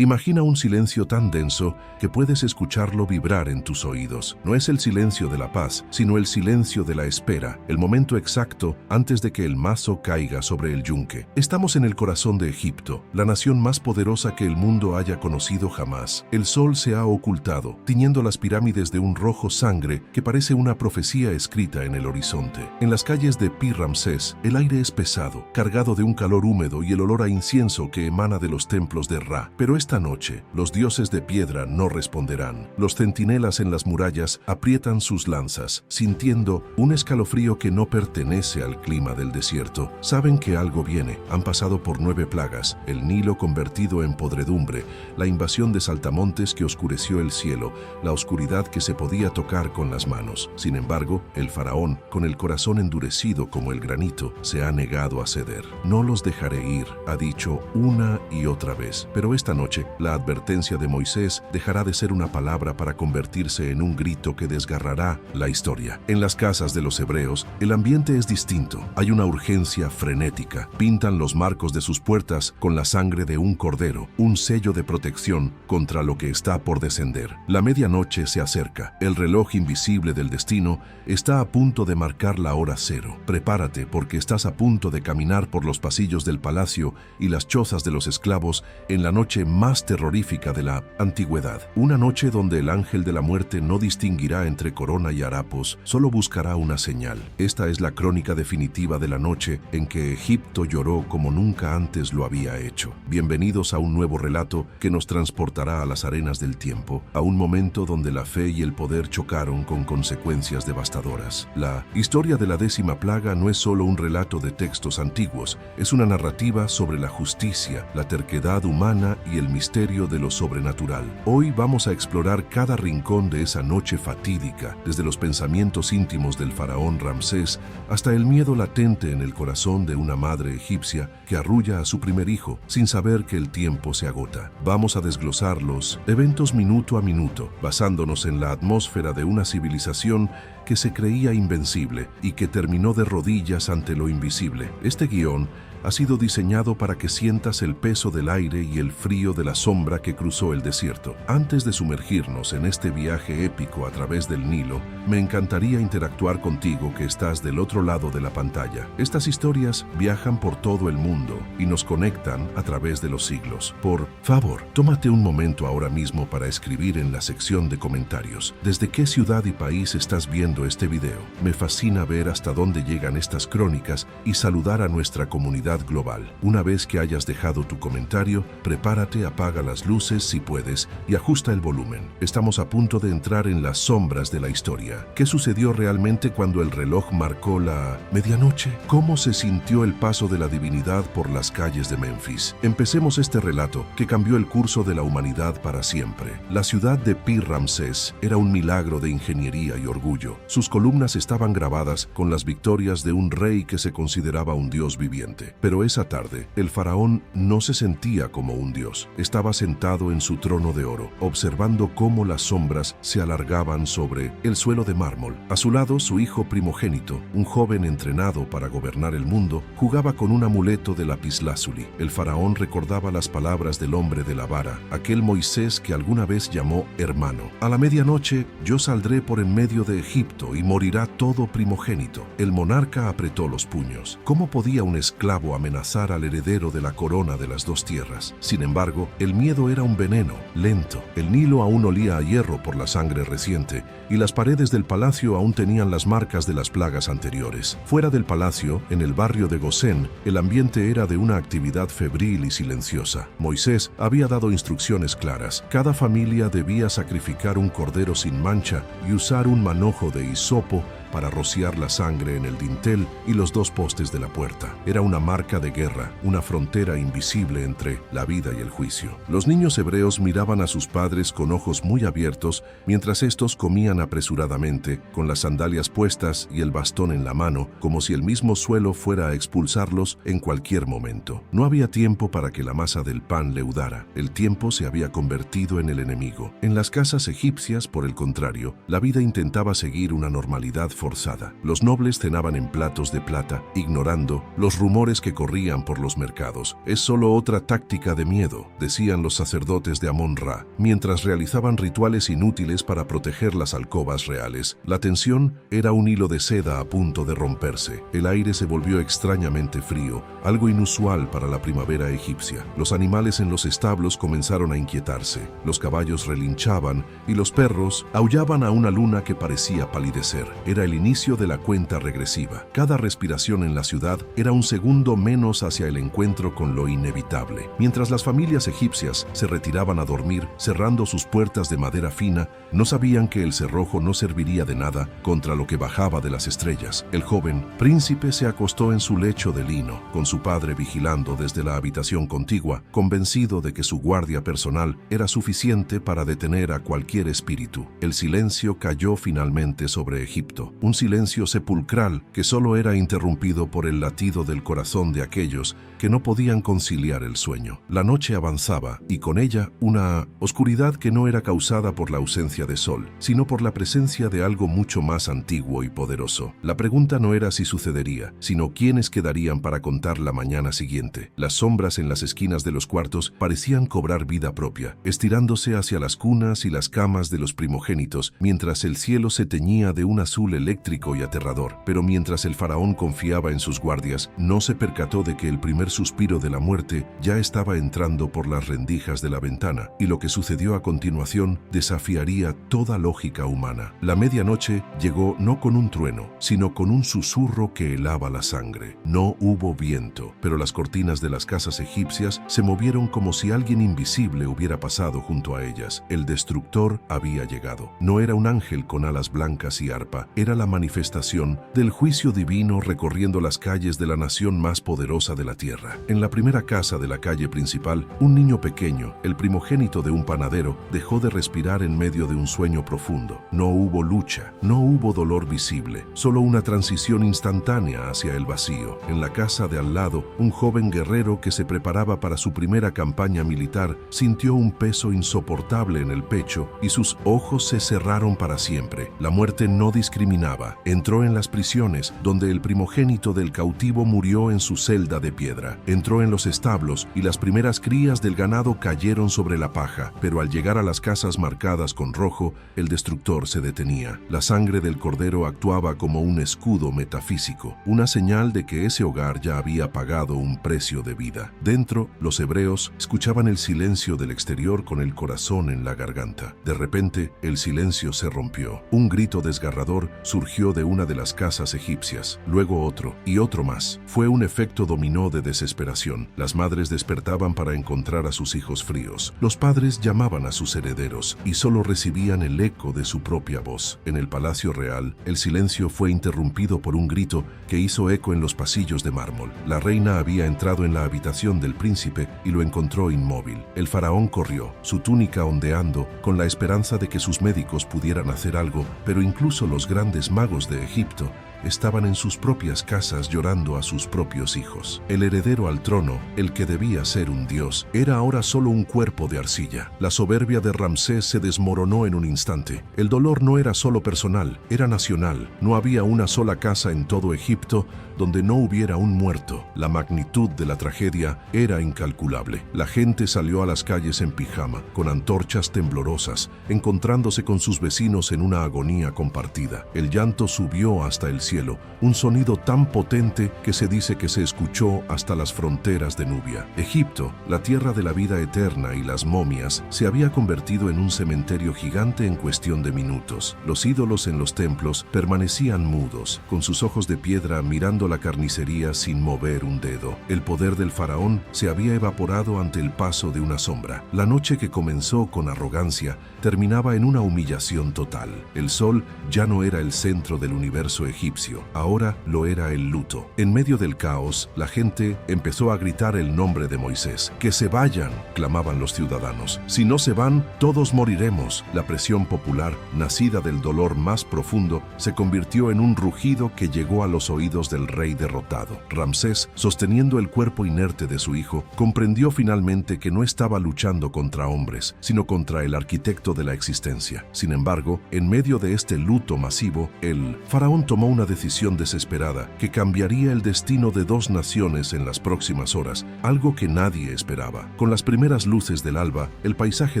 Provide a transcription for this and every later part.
Imagina un silencio tan denso que puedes escucharlo vibrar en tus oídos. No es el silencio de la paz, sino el silencio de la espera, el momento exacto antes de que el mazo caiga sobre el yunque. Estamos en el corazón de Egipto, la nación más poderosa que el mundo haya conocido jamás. El sol se ha ocultado, tiñendo las pirámides de un rojo sangre que parece una profecía escrita en el horizonte. En las calles de Pi Ramsés, el aire es pesado, cargado de un calor húmedo y el olor a incienso que emana de los templos de Ra. Pero esta noche, los dioses de piedra no responderán. Los centinelas en las murallas aprietan sus lanzas, sintiendo un escalofrío que no pertenece al clima del desierto. Saben que algo viene. Han pasado por 9 plagas, el Nilo convertido en podredumbre, la invasión de saltamontes que oscureció el cielo, la oscuridad que se podía tocar con las manos. Sin embargo, el faraón, con el corazón endurecido como el granito, se ha negado a ceder. No los dejaré ir, ha dicho una y otra vez. Pero esta noche, la advertencia de Moisés dejará de ser una palabra para convertirse en un grito que desgarrará la historia. En las casas de los hebreos, el ambiente es distinto. Hay una urgencia frenética. Pintan los marcos de sus puertas con la sangre de un cordero, un sello de protección contra lo que está por descender. La medianoche se acerca. El reloj invisible del destino está a punto de marcar la hora cero. Prepárate porque estás a punto de caminar por los pasillos del palacio y las chozas de los esclavos en la noche más terrorífica de la antigüedad. Una noche donde el ángel de la muerte no distinguirá entre corona y harapos, solo buscará una señal. Esta es la crónica definitiva de la noche en que Egipto lloró como nunca antes lo había hecho. Bienvenidos a un nuevo relato que nos transportará a las arenas del tiempo, a un momento donde la fe y el poder chocaron con consecuencias devastadoras. La historia de la 10ª plaga no es solo un relato de textos antiguos, es una narrativa sobre la justicia, la terquedad humana y el misterio de lo sobrenatural. Hoy vamos a explorar cada rincón de esa noche fatídica, desde los pensamientos íntimos del faraón Ramsés hasta el miedo latente en el corazón de una madre egipcia que arrulla a su primer hijo sin saber que el tiempo se agota. Vamos a desglosar los eventos minuto a minuto, basándonos en la atmósfera de una civilización que se creía invencible y que terminó de rodillas ante lo invisible. Este guión ha sido diseñado para que sientas el peso del aire y el frío de la sombra que cruzó el desierto. Antes de sumergirnos en este viaje épico a través del Nilo, me encantaría interactuar contigo que estás del otro lado de la pantalla. Estas historias viajan por todo el mundo y nos conectan a través de los siglos. Por favor, tómate un momento ahora mismo para escribir en la sección de comentarios desde qué ciudad y país estás viendo este video. Me fascina ver hasta dónde llegan estas crónicas y saludar a nuestra comunidad global. Una vez que hayas dejado tu comentario, prepárate, apaga las luces si puedes y ajusta el volumen. Estamos a punto de entrar en las sombras de la historia. ¿Qué sucedió realmente cuando el reloj marcó la medianoche? ¿Cómo se sintió el paso de la divinidad por las calles de Memphis? Empecemos este relato que cambió el curso de la humanidad para siempre. La ciudad de Pi Ramsés era un milagro de ingeniería y orgullo. Sus columnas estaban grabadas con las victorias de un rey que se consideraba un dios viviente. Pero esa tarde, el faraón no se sentía como un dios. Estaba sentado en su trono de oro, observando cómo las sombras se alargaban sobre el suelo de mármol. A su lado, su hijo primogénito, un joven entrenado para gobernar el mundo, jugaba con un amuleto de lapislázuli. El faraón recordaba las palabras del hombre de la vara, aquel Moisés que alguna vez llamó hermano. A la medianoche, yo saldré por en medio de Egipto y morirá todo primogénito. El monarca apretó los puños. ¿Cómo podía un esclavo amenazar al heredero de la corona de las 2 tierras? Sin embargo, el miedo era un veneno, lento. El Nilo aún olía a hierro por la sangre reciente, y las paredes del palacio aún tenían las marcas de las plagas anteriores. Fuera del palacio, en el barrio de Gosén, el ambiente era de una actividad febril y silenciosa. Moisés había dado instrucciones claras. Cada familia debía sacrificar un cordero sin mancha y usar un manojo de hisopo para rociar la sangre en el dintel y los 2 postes de la puerta. Era una marca de guerra, una frontera invisible entre la vida y el juicio. Los niños hebreos miraban a sus padres con ojos muy abiertos mientras estos comían apresuradamente, con las sandalias puestas y el bastón en la mano, como si el mismo suelo fuera a expulsarlos en cualquier momento. No había tiempo para que la masa del pan leudara. El tiempo se había convertido en el enemigo. En las casas egipcias, por el contrario, la vida intentaba seguir una normalidad forzada. Los nobles cenaban en platos de plata, ignorando los rumores que corrían por los mercados. Es solo otra táctica de miedo, decían los sacerdotes de Amón-Ra, mientras realizaban rituales inútiles para proteger las alcobas reales. La tensión era un hilo de seda a punto de romperse. El aire se volvió extrañamente frío, algo inusual para la primavera egipcia. Los animales en los establos comenzaron a inquietarse. Los caballos relinchaban y los perros aullaban a una luna que parecía palidecer. Era el inicio de la cuenta regresiva. Cada respiración en la ciudad era un segundo menos hacia el encuentro con lo inevitable. Mientras las familias egipcias se retiraban a dormir, cerrando sus puertas de madera fina, no sabían que el cerrojo no serviría de nada contra lo que bajaba de las estrellas. El joven príncipe se acostó en su lecho de lino, con su padre vigilando desde la habitación contigua, convencido de que su guardia personal era suficiente para detener a cualquier espíritu. El silencio cayó finalmente sobre Egipto, un silencio sepulcral que solo era interrumpido por el latido del corazón de aquellos que no podían conciliar el sueño. La noche avanzaba y con ella una oscuridad que no era causada por la ausencia de sol, sino por la presencia de algo mucho más antiguo y poderoso. La pregunta no era si sucedería, sino quiénes quedarían para contar la mañana siguiente. Las sombras en las esquinas de los cuartos parecían cobrar vida propia, estirándose hacia las cunas y las camas de los primogénitos, mientras el cielo se teñía de un azul eléctrico y aterrador. Pero mientras el faraón confiaba en sus guardias, no se percató de que el primer suspiro de la muerte ya estaba entrando por las rendijas de la ventana, y lo que sucedió a continuación desafiaría toda lógica humana. La medianoche llegó no con un trueno, sino con un susurro que helaba la sangre. No hubo viento, pero las cortinas de las casas egipcias se movieron como si alguien invisible hubiera pasado junto a ellas. El destructor había llegado. No era un ángel con alas blancas y arpa, era la manifestación del juicio divino recorriendo las calles de la nación más poderosa de la tierra. En la primera casa de la calle principal, un niño pequeño, el primogénito de un panadero, dejó de respirar en medio de un sueño profundo. No hubo lucha, no hubo dolor visible, solo una transición instantánea hacia el vacío. En la casa de al lado, un joven guerrero que se preparaba para su primera campaña militar sintió un peso insoportable en el pecho y sus ojos se cerraron para siempre. La muerte no discriminaba. Entró en las prisiones, donde el primogénito del cautivo murió en su celda de piedra. Entró en los establos y las primeras crías del ganado cayeron sobre la paja, pero al llegar a las casas marcadas con rojo, el destructor se detenía. La sangre del cordero actuaba como un escudo metafísico, una señal de que ese hogar ya había pagado un precio de vida. Dentro, los hebreos escuchaban el silencio del exterior con el corazón en la garganta. De repente, el silencio se rompió. Un grito desgarrador surgió de una de las casas egipcias, luego otro y otro más. Fue un efecto dominó de desesperación. Las madres despertaban para encontrar a sus hijos fríos. Los padres llamaban a sus herederos y solo recibían el eco de su propia voz. En el palacio real, el silencio fue interrumpido por un grito que hizo eco en los pasillos de mármol. La reina había entrado en la habitación del príncipe y lo encontró inmóvil. El faraón corrió, su túnica ondeando, con la esperanza de que sus médicos pudieran hacer algo, pero incluso los grandes magos de Egipto estaban en sus propias casas llorando a sus propios hijos. El heredero al trono, el que debía ser un dios, era ahora solo un cuerpo de arcilla. La soberbia de Ramsés se desmoronó en un instante. El dolor no era solo personal, era nacional. No había una sola casa en todo Egipto donde no hubiera un muerto. La magnitud de la tragedia era incalculable. La gente salió a las calles en pijama, con antorchas temblorosas, encontrándose con sus vecinos en una agonía compartida. El llanto subió hasta el cielo, un sonido tan potente que se dice que se escuchó hasta las fronteras de Nubia. Egipto, la tierra de la vida eterna y las momias, se había convertido en un cementerio gigante en cuestión de minutos. Los ídolos en los templos permanecían mudos, con sus ojos de piedra mirando la carnicería sin mover un dedo. El poder del faraón se había evaporado ante el paso de una sombra. La noche que comenzó con arrogancia terminaba en una humillación total. El sol ya no era el centro del universo egipcio, ahora lo era el luto. En medio del caos, la gente empezó a gritar el nombre de Moisés. ¡Que se vayan!, clamaban los ciudadanos. Si no se van, todos moriremos. La presión popular, nacida del dolor más profundo, se convirtió en un rugido que llegó a los oídos del rey rey derrotado. Ramsés, sosteniendo el cuerpo inerte de su hijo, comprendió finalmente que no estaba luchando contra hombres, sino contra el arquitecto de la existencia. Sin embargo, en medio de este luto masivo, el faraón tomó una decisión desesperada que cambiaría el destino de dos naciones en las próximas horas, algo que nadie esperaba. Con las primeras luces del alba, el paisaje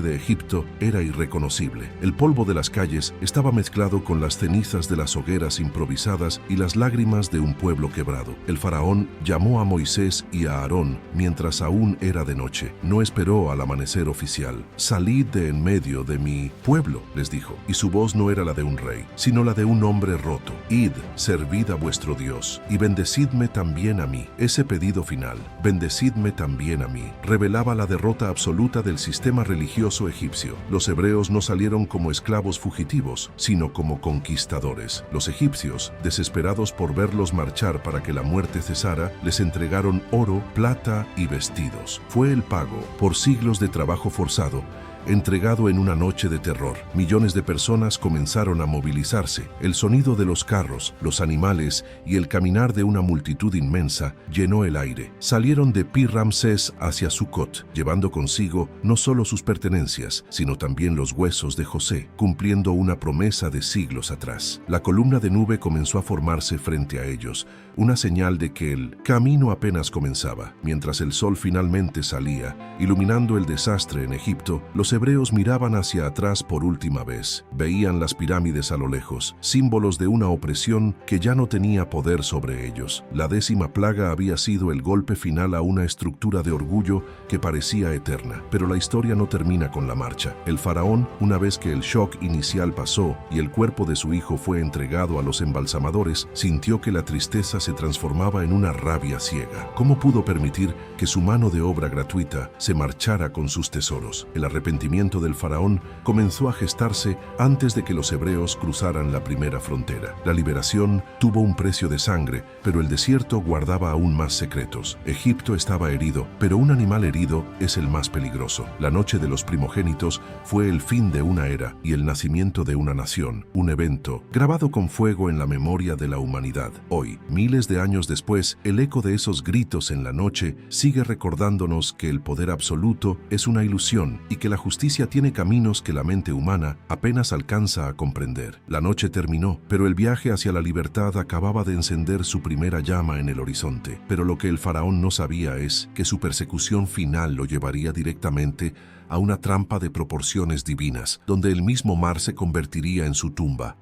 de Egipto era irreconocible. El polvo de las calles estaba mezclado con las cenizas de las hogueras improvisadas y las lágrimas de un pueblo quebrado. El faraón llamó a Moisés y a Aarón mientras aún era de noche. No esperó al amanecer oficial. «Salid de en medio de mi pueblo», les dijo, y su voz no era la de un rey, sino la de un hombre roto. «Id, servid a vuestro Dios, y bendecidme también a mí». Ese pedido final, «bendecidme también a mí», revelaba la derrota absoluta del sistema religioso egipcio. Los hebreos no salieron como esclavos fugitivos, sino como conquistadores. Los egipcios, desesperados por verlos marchar para que la muerte cesara, les entregaron oro, plata y vestidos. Fue el pago por siglos de trabajo forzado, entregado en una noche de terror. Millones de personas comenzaron a movilizarse. El sonido de los carros, los animales y el caminar de una multitud inmensa llenó el aire. Salieron de Pi Ramsés hacia Sucot, llevando consigo no solo sus pertenencias, sino también los huesos de José, cumpliendo una promesa de siglos atrás. La columna de nube comenzó a formarse frente a ellos, una señal de que el camino apenas comenzaba. Mientras el sol finalmente salía, iluminando el desastre en Egipto, los hebreos miraban hacia atrás por última vez. Veían las pirámides a lo lejos, símbolos de una opresión que ya no tenía poder sobre ellos. La 10ª plaga había sido el golpe final a una estructura de orgullo que parecía eterna. Pero la historia no termina con la marcha. El faraón, una vez que el shock inicial pasó y el cuerpo de su hijo fue entregado a los embalsamadores, sintió que la tristeza se transformaba en una rabia ciega. ¿Cómo pudo permitir que su mano de obra gratuita se marchara con sus tesoros? El arrepentimiento del faraón comenzó a gestarse antes de que los hebreos cruzaran la primera frontera. La liberación tuvo un precio de sangre, pero el desierto guardaba aún más secretos. Egipto estaba herido, pero un animal herido es el más peligroso. La noche de los primogénitos fue el fin de una era y el nacimiento de una nación, un evento grabado con fuego en la memoria de la humanidad. Hoy, miles de años después, el eco de esos gritos en la noche sigue recordándonos que el poder absoluto es una ilusión y que la justicia tiene caminos que la mente humana apenas alcanza a comprender. La noche terminó, pero el viaje hacia la libertad acababa de encender su primera llama en el horizonte. Pero lo que el faraón no sabía es que su persecución final lo llevaría directamente a una trampa de proporciones divinas, donde el mismo mar se convertiría en su tumba.